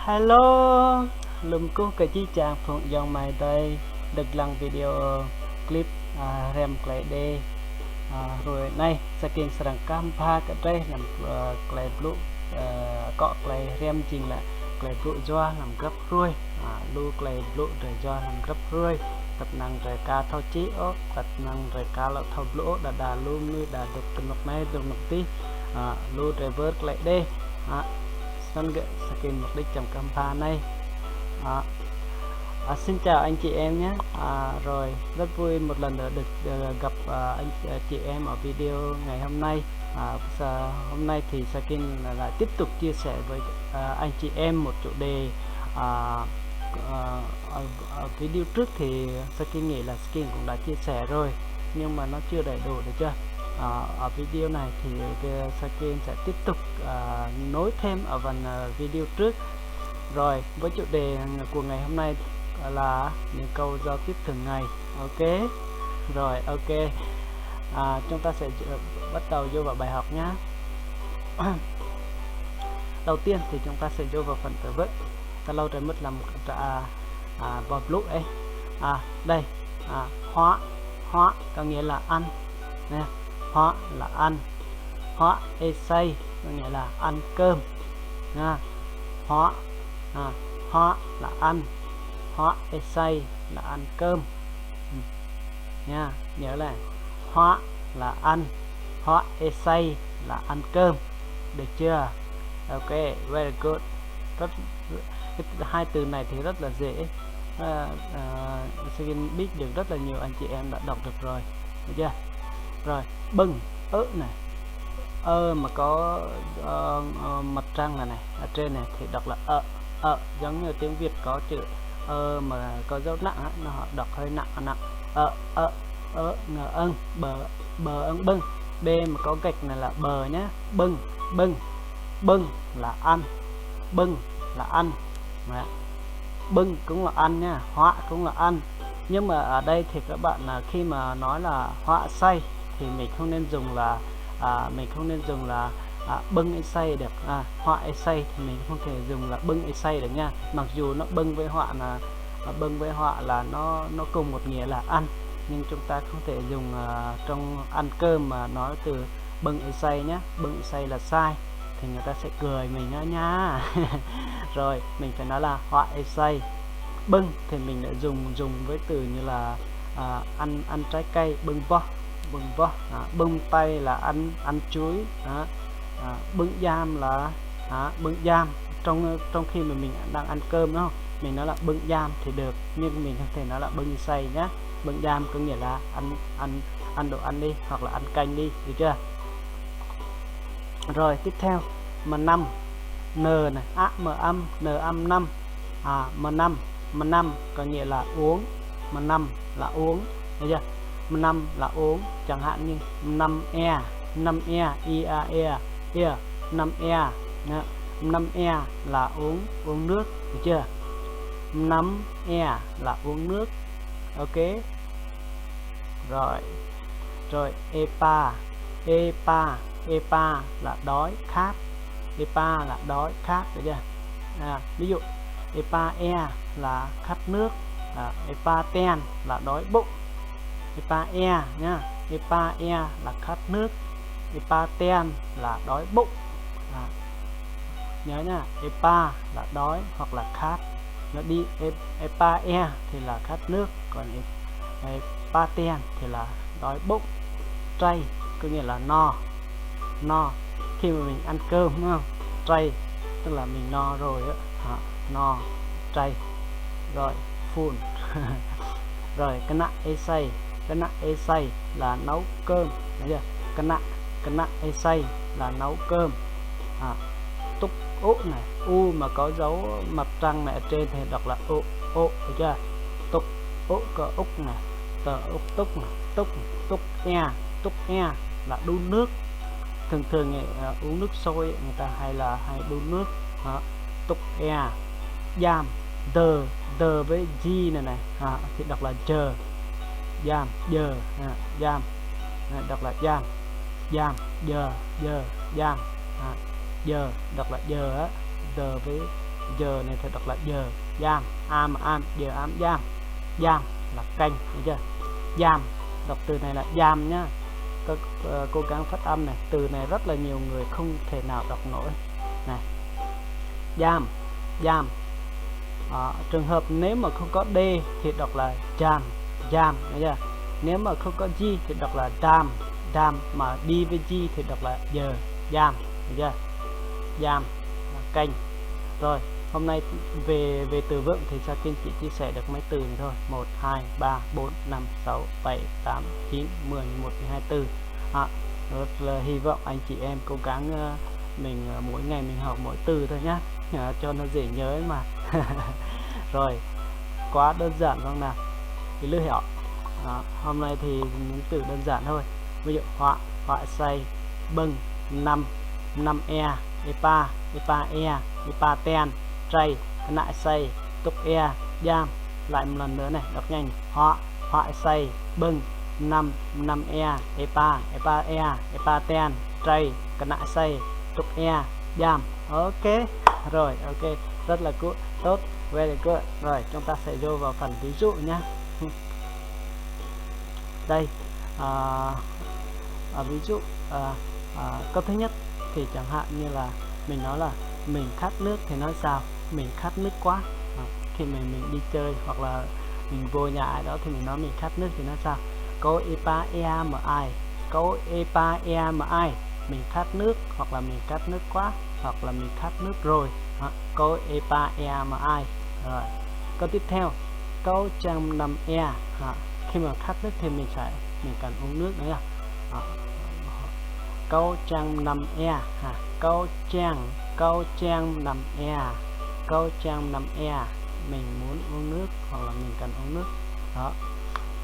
Hello, lùm cô cái chi chàng phụng dòng mày đây được lần video clip rem clay đê rồi nay sẽ kiên sẵn cam pha cái đây làm clay blue cọ clay rem chính là clay blue do làm gấp ruồi lưu clay blue rồi do làm gấp ruồi tập năng rồi ca thao chí ố tập năng rồi ca lọ thao blue đà luôn như đà được từng một mấy được một tí lưu reverse clay đê sân skin mục đích trong campa này. Xin chào anh chị em nhé. Rồi rất vui một lần nữa được gặp anh chị em ở video ngày hôm nay. Hôm nay thì skin lại tiếp tục chia sẻ với anh chị em một chủ đề. Ở video trước thì skin nghĩ là skin cũng đã chia sẻ rồi nhưng mà nó chưa đầy đủ, được chưa? Ở video này thì Sakin sẽ tiếp tục nối thêm ở phần video trước. Rồi với chủ đề của ngày hôm nay là những câu giao tiếp thường ngày. Ok rồi, ok, chúng ta sẽ bắt đầu vô vào bài học nhé. Đầu tiên thì chúng ta sẽ vô vào phần từ vựng. Ta lâu rồi mất làm vào lúc ấy. Đây hóa có nghĩa là ăn nè, hóa là ăn, hóa esay có nghĩa là ăn cơm nha. Hóa là ăn, hóa esay là ăn cơm nha, nhớ là hóa là ăn, hóa esay là ăn cơm, được chưa? Ok, very good. Hai từ này thì rất là dễ, biết được rất là nhiều anh chị em đã đọc được rồi, được chưa? Rồi bưng này, mà có mặt trăng này ở trên này thì đọc là giống như tiếng Việt có chữ mà có dấu nặng nó đọc hơi nặng ngờ ân bờ ân bưng. B mà có gạch này là bờ nhé. Bưng là ăn, bưng là ăn. Bưng cũng là ăn nha, hóa cũng là ăn. Nhưng mà ở đây thì các bạn khi mà nói là hóa say thì mình không nên dùng là bưng say được. Họa say thì mình không thể dùng là bưng say được nha. Mặc dù nó bưng với họa là nó cùng một nghĩa là ăn, nhưng chúng ta không thể dùng trong ăn cơm mà nói từ bưng say nhé. Bưng say là sai thì người ta sẽ cười mình đó nha. Rồi mình phải nói là họa say. Bưng thì mình lại dùng với từ như là ăn trái cây, bưng vó. Bưng tay là ăn chuối. Bưng giam là bưng giam. Trong khi mà mình đang ăn cơm đó, mình nói là bưng giam thì được, nhưng mình không thể nói là bưng xay nhé. Bưng giam có nghĩa là ăn đồ ăn đi, hoặc là ăn canh đi, được chưa? Rồi tiếp theo mà năm n này, m âm n âm năm. M năm có nghĩa là uống. M năm là uống, được chưa? M năm là uống, chẳng hạn như năm e năm e là uống nước, được chưa? Năm e là uống nước. Ok rồi epa là đói khát. Epa là đói khát, được chưa? Ví dụ epa e là khát nước, epa ten là đói bụng. Epa e nhá, epa e là khát nước, epa ten là đói bụng. Nhớ nhá, epa là đói hoặc là khát, nó đi epa e thì là khát nước, còn epa ten thì là đói bụng. Tray có nghĩa là no khi mà mình ăn cơm, đúng không? Tray tức là mình no rồi á, no tray. Rồi full. Rồi cái nạ esay là nấu cơm, thấy chưa? Cái nạ esay là nấu cơm. Túc ố này, u mà có dấu mặt trăng này ở trên thì đọc là ô, được chưa? Túc ố có úc này, tờ úc túc này, túc e là đun nước. Thường uống nước sôi người ta hay đun nước. Túc e. Giam the với g này thì đọc là giờ. Giam đọc là giam giờ giam. Giờ đọc là giờ á, giờ với giờ này thì đọc là giờ, giam, am, giờ am, giam, giam là canh, được chưa? Giam, đọc từ này là giam nhá. Các cố gắng phát âm này, từ này rất là nhiều người không thể nào đọc nổi này. Giam, giam. Trường hợp nếu mà không có d thì đọc là jam, jam, được chưa? Nếu mà không có g thì đọc là dam, dam, mà đi với g thì đọc là giờ, giam, được chưa? Giam, canh. Rồi, hôm nay về từ vựng thì Sa Kinh chỉ chia sẻ được mấy từ này thôi. 1, 2, 3, 4, 5, 6, 7, 8, 9, 10, 11, 12 từ. Rất là hy vọng anh chị em cố gắng mình mỗi ngày mình học mỗi từ thôi nhá, cho nó dễ nhớ mà. Rồi, quá đơn giản không nào? Cái lưỡi họ. Hôm nay thì những từ đơn giản thôi. Ví dụ họa, họa say, bưng, năm, năm e, epa, epa e, epa ten, tray, nại say, tục e, giam. Lại một lần nữa này, đọc nhanh. Họa, họa say, bưng, năm, năm e, epa, epa e, epa ten, tray, nại say, tục e, giam. Ok, rồi, ok, rất là tốt, very good. Rồi, chúng ta sẽ vô vào phần ví dụ nhé. Đây, ví dụ câu thứ nhất thì chẳng hạn như là mình nói là mình khát nước thì nói sao? Mình khát nước quá. Khi mình đi chơi hoặc là mình vô nhà ai đó thì mình nói mình khát nước thì nói sao? Có epa ea mà ai? Có epa ea mà ai? Mình khát nước, hoặc là mình khát nước quá, hoặc là mình khát nước rồi. Có epa ea mà ai? Rồi. Câu tiếp theo, câu trăm năm e. Khi mà khát nước thì mình cần uống nước nữa. Câu trăm năm e. Câu trang năm e. Câu trang năm e. Mình muốn uống nước hoặc là mình cần uống nước. Đó.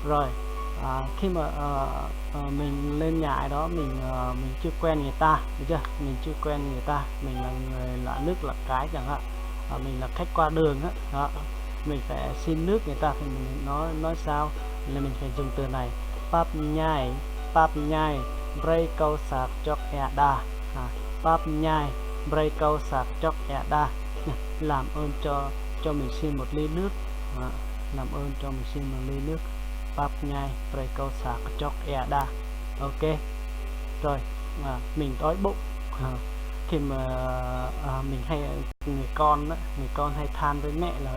Rồi, khi mà mình lên nhà ai đó, mình chưa quen người ta, được chưa? Mình chưa quen người ta, mình là người lạ nước lạ cái chẳng hạn, mình là khách qua đường đó, mình phải xin nước người ta thì mình nói sao? Là mình phải dùng từ này: pap nhai break câu sạc chok eda. Pap nhai break câu sạc chok eda. Làm ơn cho mình xin một ly nước. Làm ơn cho mình xin một ly nước. Pap nhai break câu sạc chok eda. Ok. Rồi, mình đói bụng. Khi mà mình hay người con hay than với mẹ là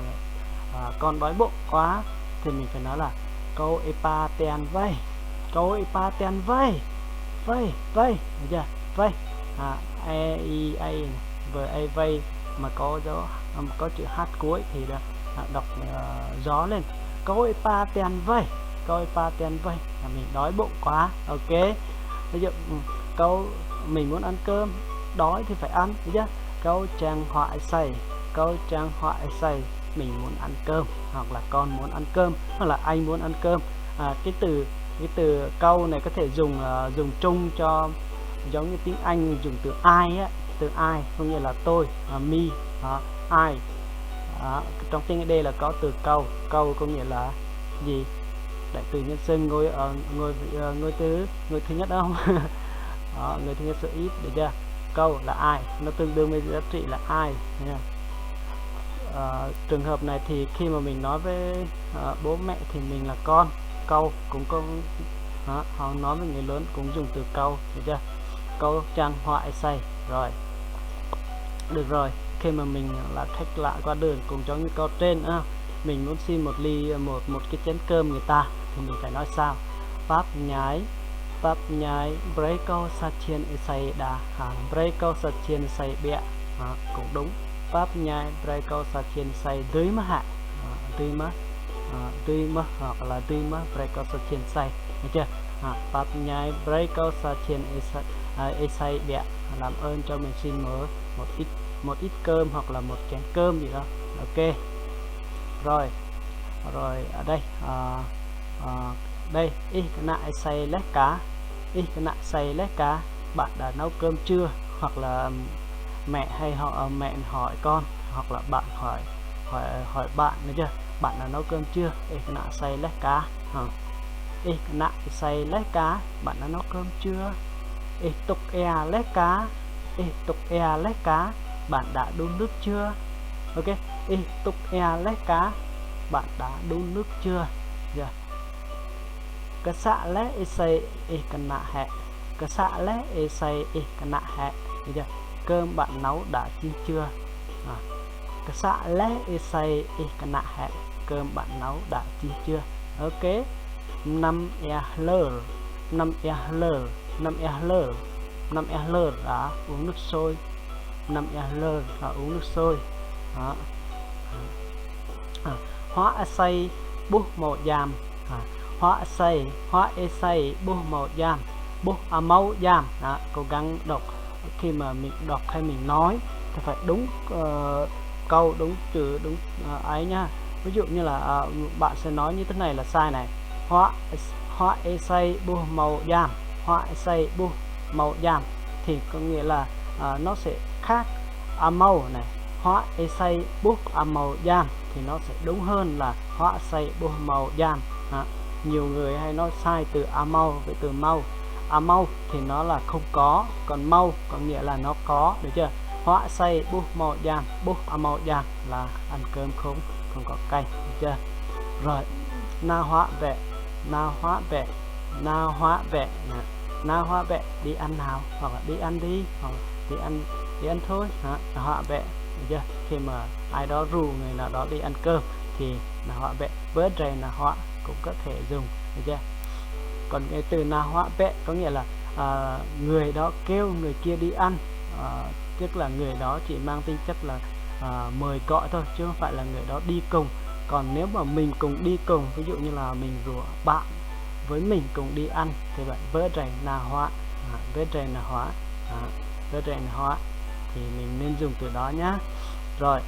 con đói bụng quá thì mình phải nói là câu epa ten vây, câu epa ten vây, được chưa? Vây, a vừa a vây mà có chữ h cuối thì đọc gió lên. Câu epa ten vây, câu epa ten vây là mình đói bụng quá. Ok. Ví dụ câu mình muốn ăn cơm, đói thì phải ăn, được chưa? Câu trang hoại say, câu trang hoại say, mình muốn ăn cơm, hoặc là con muốn ăn cơm, hoặc là anh muốn ăn cơm. Cái từ câu này có thể dùng chung cho, giống như tiếng Anh dùng từ I á, từ I có nghĩa là tôi, me, I. Trong tiếng Anh đây là có từ câu có nghĩa là gì? Đại từ nhân xưng ngôi thứ nhất không? Người thứ nhất số ít, được chưa? Câu là ai, nó tương đương với giá trị là ai. Trường hợp này thì khi mà mình nói với bố mẹ thì mình là con, câu cũng có, họ nói với người lớn cũng dùng từ câu, được chưa? Câu trang hoại say. Rồi, được rồi. Khi mà mình là khách lạ qua đường, cũng giống như câu trên, mình muốn xin một cái chén cơm người ta thì mình phải nói sao? Pap nhái break câu sa chiên say đà, break câu sa chiên say bẹ, cũng đúng. Pap nhái break câu sa chiên say tưới mà hạ, tưới mà hoặc là tưới mà break câu sa chiên say, được chưa? Pap nhái break câu sa chiên say bẹ, làm ơn cho mình xin một ít cơm hoặc là một chén cơm gì đó. Ok. Rồi ở đây đây cái nại say lét cá, cái nại say lét cá, bạn đã nấu cơm chưa? Hoặc là mẹ hỏi con, hoặc là bạn hỏi bạn, được chưa? Bạn đã nấu cơm chưa? Cái nại say lét cá, cái nại say lét cá, bạn đã nấu cơm chưa? Tục e lét cá, tục e lét cá, bạn đã đun nước chưa? Ok, y tục e lé cá, bạn đã đun nước chưa? Yeah. Cái xạ lé y say y cần nạ hẹ, cái xạ lé y say y cần nạ hẹ. Yeah. Cơm bạn nấu đã chín chưa? Cái xạ lé y say y cần nạ hẹ, cơm bạn nấu đã chín chưa? Ok. 5 e lơ, 5 e lơ, 5 e lơ, 5 e lơ đã uống nước sôi, 5 e lơ đã uống nước sôi. Đó. Hóa say bút màu giam, hóa say bút màu giam, bút màu giam. Đó, cố gắng đọc khi mà mình đọc hay mình nói thì phải đúng câu, đúng từ, đúng ấy nhá. Ví dụ như là bạn sẽ nói như thế này là sai này, hóa say bút màu giam, hóa say bút màu giam thì có nghĩa là nó sẽ khác màu này. Hóa say bút màu giam thì nó sẽ đúng hơn là hóa say bút màu giam. Nhiều người hay nói sai từ màu với từ mau. Mau thì nó là không có, còn mau có nghĩa là nó có, được chưa? Hóa say bút màu giam, bút màu giam là ăn cơm không có cay, được chưa? Rồi, na hóa vẹ, na hóa vẹ, na hóa vẹ, na hóa vẹ đi ăn nào, hoặc là đi ăn đi, hoặc là đi ăn thôi. Na hóa vẹ, được chưa? Khi mà ai đó rủ người nào đó đi ăn cơm thì na hóa vẹ. Với đây na hóa cũng có thể dùng, được chưa? Còn cái từ na hóa vẹ có nghĩa là người đó kêu người kia đi ăn, tức là người đó chỉ mang tính chất là mời gọi thôi, chứ không phải là người đó đi cùng. Còn nếu mà mình cùng đi cùng, ví dụ như là mình rủ bạn với mình cùng đi ăn thì bạn với đây na hóa, với đây na hóa, với đây na hóa thì mình nên dùng từ đó nhá. Rồi,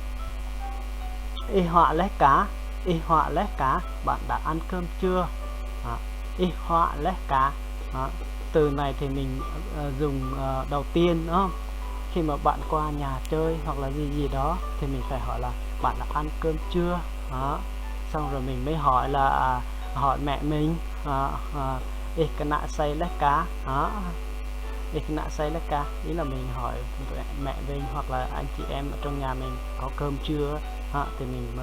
y họa lé cá, y họa lé cá, bạn đã ăn cơm chưa? Y họa lé cá. Từ này thì mình dùng đầu tiên, đúng không? Khi mà bạn qua nhà chơi hoặc là gì đó thì mình phải hỏi là bạn đã ăn cơm chưa? Xong rồi mình mới hỏi là hỏi mẹ mình, y cái nạ say lé cá, y cái nạ say lé cá, ý là mình hỏi mẹ mình hoặc là anh chị em ở trong nhà mình có cơm chưa, thì mình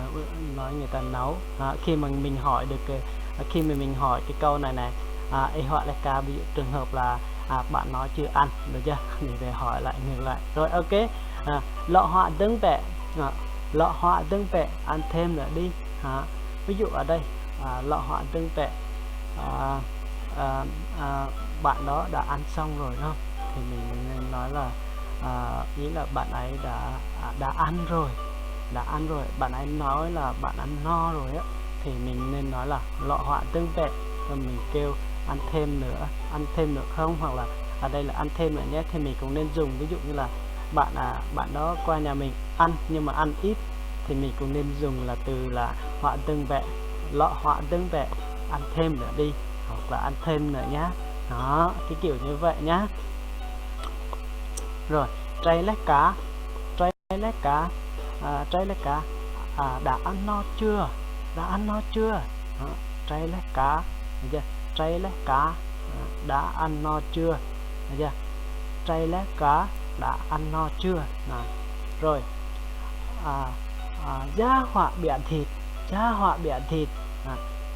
nói người ta nấu. Khi mà mình hỏi được khi mà mình hỏi cái câu này này, y hỏi lé cá, ví dụ trường hợp là bạn nói chưa ăn, được chưa? Mình phải hỏi lại ngược lại. Rồi, ok. Lọ họa đứng vẹ, lọ họa đứng vẹ, ăn thêm nữa đi. Ví dụ ở đây lọ họa đứng vẹ, bạn đó đã ăn xong rồi, đúng không? Thì mình nên nói là ý là bạn ấy đã ăn rồi, bạn ấy nói là bạn ăn no rồi á, thì mình nên nói là lọ họa tương vẹ, rồi mình kêu ăn thêm nữa không, hoặc là ở đây là ăn thêm nữa nhé, thì mình cũng nên dùng. Ví dụ như là bạn đó qua nhà mình ăn nhưng mà ăn ít thì mình cũng nên dùng là từ là họa tương vẹ, lọ họa tương vẹ, ăn thêm nữa đi, hoặc là ăn thêm nữa nhá. Đó, cái kiểu như vậy nhá. Rồi, trai lé cá, trai lé cá, trai lé cá, đã ăn no chưa, đã ăn no chưa? Trai lé cá, trai lé cá, đã ăn no chưa? Trai lé cá, đã ăn no chưa? Rồi, gia họa bịa thịt, gia họa bịa thịt,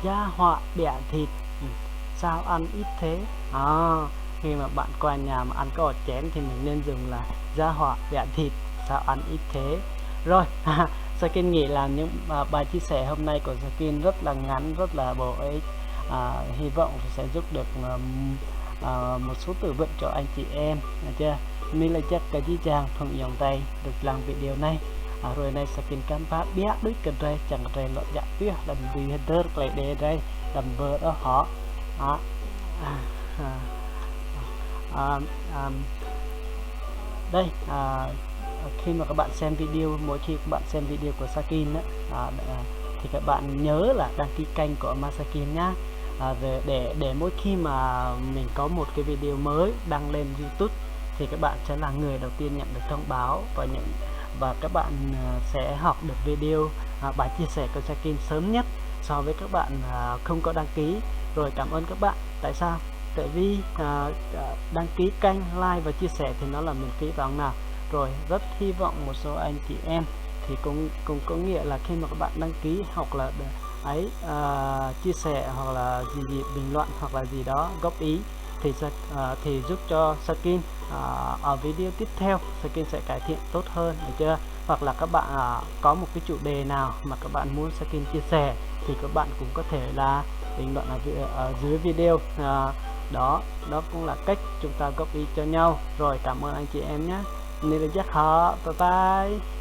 gia họa bịa thịt, sao ăn ít thế? Khi mà bạn qua nhà mà ăn có chén thì mình nên dùng là gia họa bịa thịt, sao ăn ít thế? Rồi, Skin nghĩ là những bài chia sẻ hôm nay của Skin rất là ngắn, rất là bổ ích. Hy vọng sẽ giúp được một số từ vựng cho anh chị em, được chưa? Mình là chắc cái chi chàng thuận dòng tay được làm video này. Rồi này Skin cảm phát biết đứt cần đây chẳng đây lọ dạ biết lần vì header lại để đây đầm vợ đó họ. Đây khi mà các bạn xem video, mỗi khi các bạn xem video của Skin thì các bạn nhớ là đăng ký kênh của Masakin nhá, để mỗi khi mà mình có một cái video mới đăng lên YouTube thì các bạn sẽ là người đầu tiên nhận được thông báo và các bạn sẽ học được video bài chia sẻ của Skin sớm nhất so với các bạn không có đăng ký. Rồi, cảm ơn các bạn. Tại sao? Tại vì đăng ký kênh, like và chia sẻ thì nó là miễn phí, phải không nào? Rồi, rất hy vọng một số anh chị em thì cũng có nghĩa là khi mà các bạn đăng ký hoặc là chia sẻ hoặc là gì bình luận hoặc là gì đó góp ý thì giúp cho skin ở video tiếp theo skin sẽ cải thiện tốt hơn, được chưa? Hoặc là các bạn có một cái chủ đề nào mà các bạn muốn skin chia sẻ thì các bạn cũng có thể là bình luận ở dưới video. Đó cũng là cách chúng ta góp ý cho nhau. Rồi, cảm ơn anh chị em nhé. Nên là chắc họ bye bye.